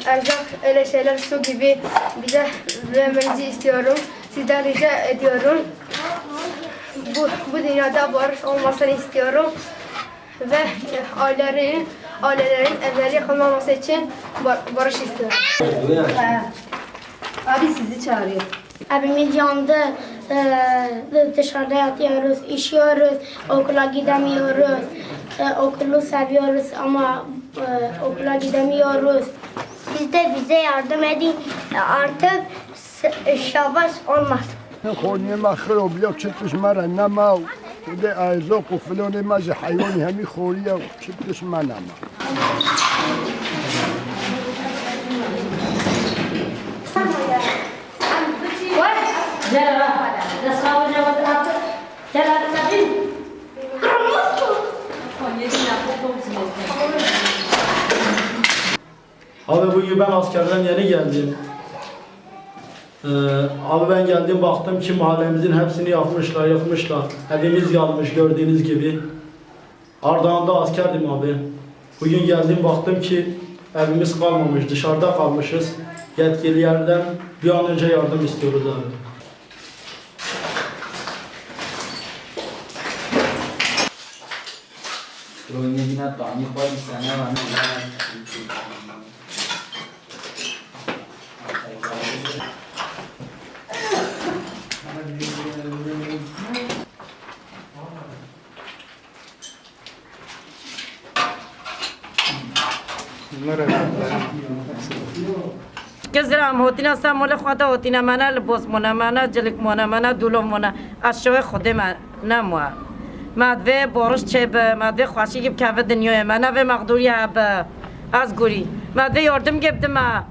erzak, öyle şeyler, su gibi bize vermenizi istiyorum. Sizden rica ediyorum. Bu dünyada barış olmasını istiyorum. Ve ailelerin evleri kalmaması için barış istiyorum. Abi sizi çağırıyor. Evimiz yandı. Dışarıda yatıyoruz, işiyoruz, okula gidemiyoruz. Okulu seviyoruz ama okula gidemiyoruz. Siz de bize yardım edin. Artık savaş olmaz. خوني ما خرب لو كنتش مرة نما وده أيزوق وفلوني ما جي حيواني همي خورية وكنتش ما نما Abi bugün ben askerden yeni geldim. Abi ben geldim baktım ki mahallemizin hepsini yıkmışlar. Evimiz yanmış gördüğünüz gibi. Ardahan'da askerdim abi. Bugün geldim baktım ki evimiz kalmamış, dışarıda kalmışız. Yetkililerden bir an önce yardım istiyoruz abi. گذرم هاتینا سمول خدا هاتینا منه لباس منه منه جلک منه منه دولم منه اشیاء خود من نموه مدوه بارش چه به مدوه خوشی گب که دنیای منه و مقدوری به از گوری مدوه یاردم گبدم